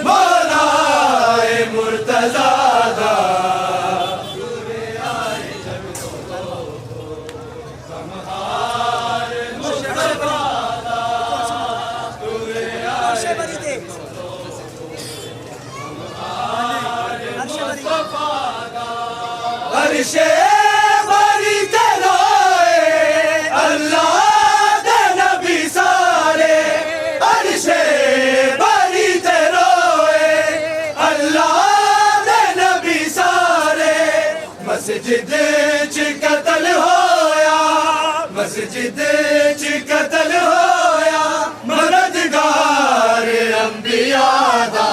मौलाए मुर्तज़ा अर्शे बरी तेरोए अल्लाह दे नबी सारे अर्शे बरी तेरोए अल्लाह दे नबी सारे मस्जिद च कत्ल होया मस्जिद च कत्ल होया मददगार अंबिया दा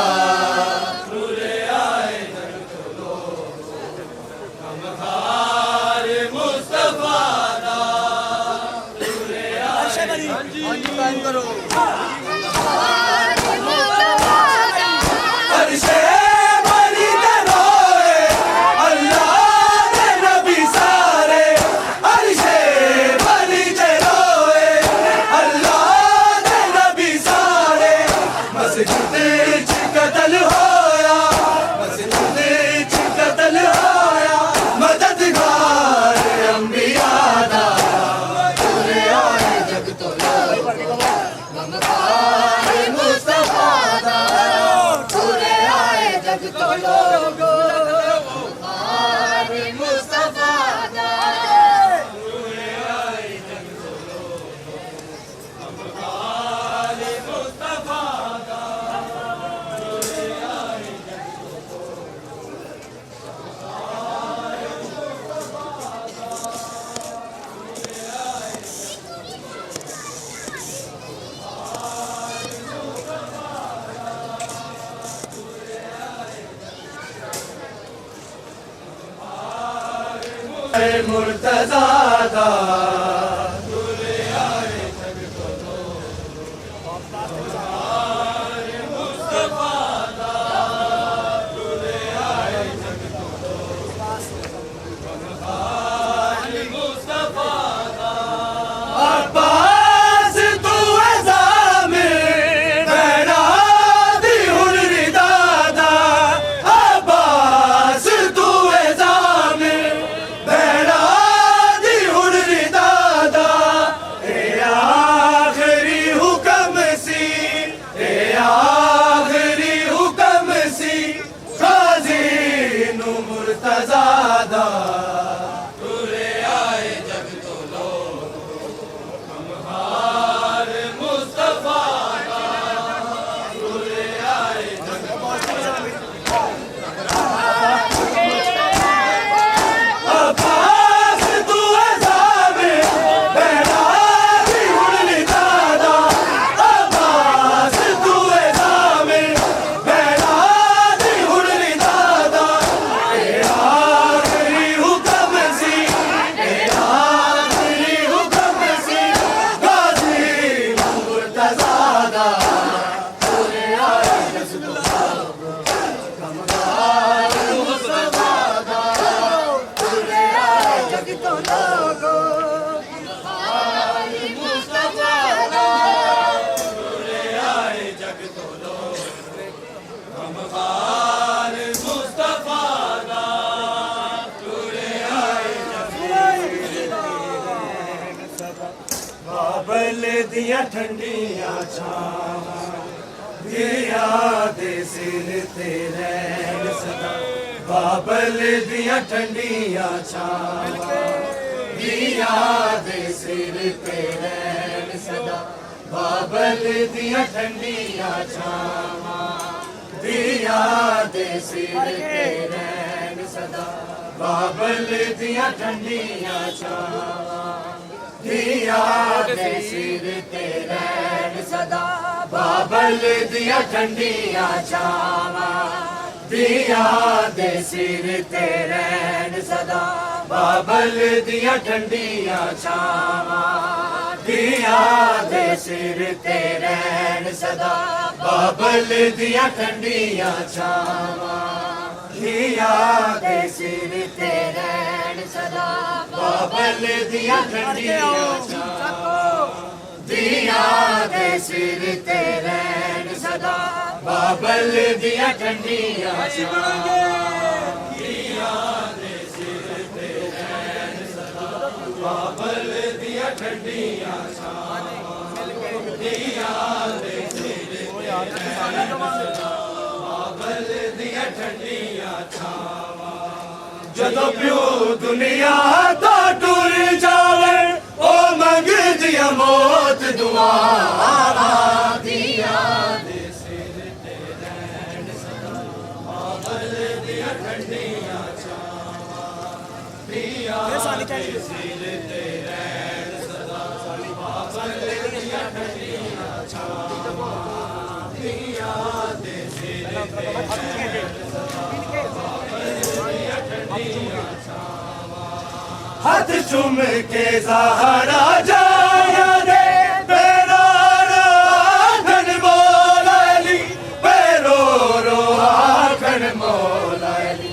मुर्तज़ा बाबल दिया ठंडिया छावां दिया दे सिर ते रैन सदा बाबल दिया ठंडिया छावां दिया दे सिर ते रैन सदा बाबल दिया ठंडिया छावां दिया दे सिर ते रैन सदा बाबल दिया ठंडिया छावां दिया दे सिर ते रैन सदा बाबल दिया ठंडिया छावां दिया दे सिर ते रैन सदा बाबल दिया ठंडिया छावां दिया दे सिर ते रैन सदा बाबल दिया ठंडिया छावां दिया दे सिर ते रैन सदा बाबल दिया ठंडिया छावां दिया दे सिर ते रैन सदा बाबल दिया ठंडिया छावां दिया दे सिर ते रैन सदा बाबल दिया ठंडिया छावां दिया दे सिर ते रैन सदा बाबल दिया ठंडिया छावां जदों प्यो दुनिया तो टुर जावे ओ मंग दिया मौत दुआवां दिया दे सिर ते रैन सदा बाबल दिया ठंडिया छावां दिया दे सिर ते रैन सदा बाबल दिया ठंडिया छावां दिया दे सिर ते रैन सदा बाबल दिया ठंडिया छावां हाथ चुम के सहारा जाया दे पैरो रो आखन मौलाली पैरो रो आखन मौलाली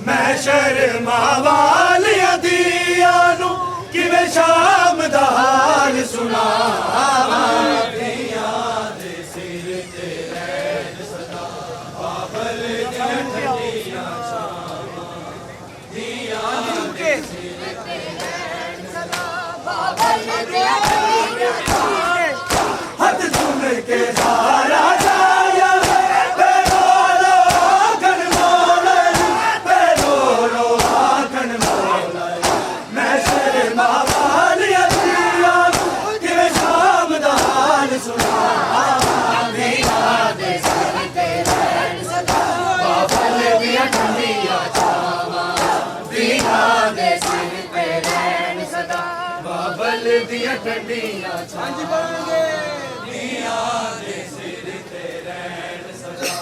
मैं शर्मा वालिया दिया नू किवें शाम दा हाल सुनावां दिया दे सिर ते रैन सदा बाबल दिया ठंडिया छावां दिया दे सिर ते रैन सदा बाबल दिया ठंडिया छावां हाथ चुम के सहारा जाया पैरो रो आखन मौलाली पैरो रो आखन मौलाली मैं शर्मा वालिया दिया किवें शाम दा हाल सुनावां दिया दे सिर ते रैन सदा बाबल दिया ठंडिया छावां दिया दे सिर ते रैन सदा बाबल दिया ठंडिया छावां दिया दे सिर ते रैन सदा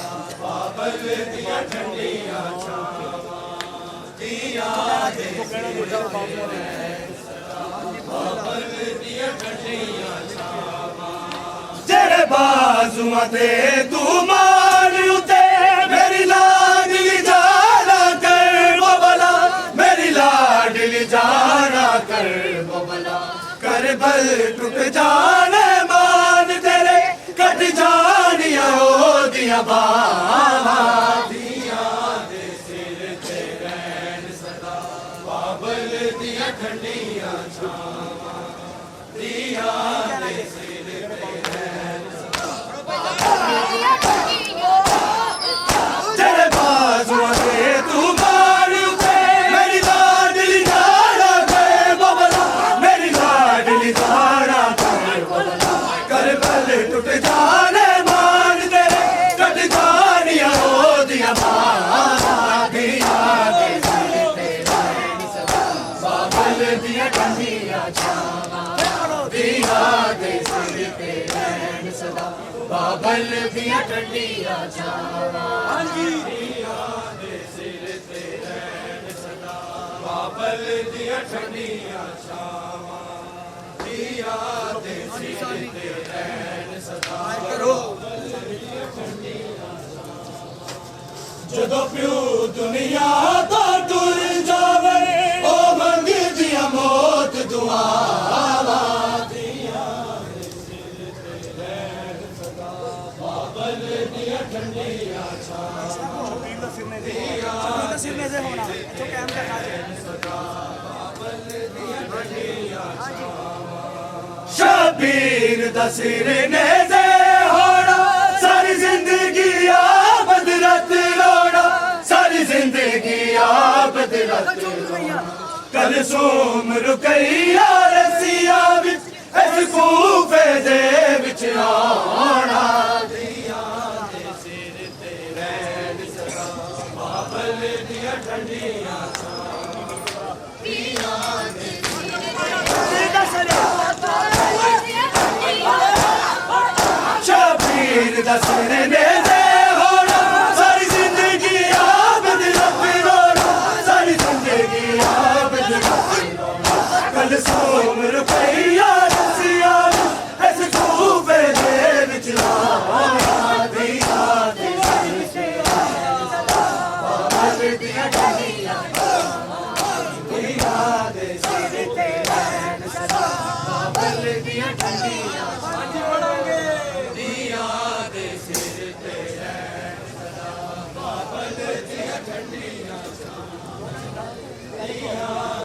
बाबल दिया ठंडिया छावां दिया दे सिर ते रैन सदा बाबल दिया ठंडिया छावां जेड़े बाजुआं ते तू मान उते मेरी लाडली जाना कर बबला मेरी लाडली जाना कर बबला कर बल टूट जाने मान तेरे कट जानिया हो दिया बावां दिया दे सिर ते रैन सदा बाबल दिया ठंडिया छावां दिया दे सिर ते रैन सदा तेरे बाजुआं ते तू मान उते मेरी लाडली जाना कर बबला मेरी लाडली जाना कर बबला कर बल टूट जाने मान तेरे कट जानिया हो दिया बावां दिया दे सिर ते रैन सदा बाबल दिया ठंडिया छावां दिया दे सिर ते रैन सदा बाबल दिया ठंडिया छावां दिया दे सिर ते रैन सदा बाबल दिया ठंडिया छावां दिया दे सिर ते रैन सदा जदों प्यो दुनिया तो टुर जावे ओ मंग दिया मौत दुआवां दिया दे सिर ते रैन सदा बाबल दिया ठंडिया छावां दिया सिर में से होना जो कैम का काज है सदा बाबल दिया ठंडिया छावां शबीर दसिर ने से होना सारी जिंदगी आबद रत रोना सारी जिंदगी आबद रत रोना कलसूम रुकैया रसिया विच इस कूफे दे विच आना दियां दे सिर ते रैन सदा बाबल दियां ठंडियां शबीर दसिर ने से होना सारी जिंदगी आबद रत रोना सारी जिंदगी आबद रत रोना कलसूम रुपैया रसिया इस कूफे दे विच आना दियां दे सिर ते बाबल दियां ठंडियां दियां दे सिर ते रैन सदा बाबल दियां ठंडियां Yeah.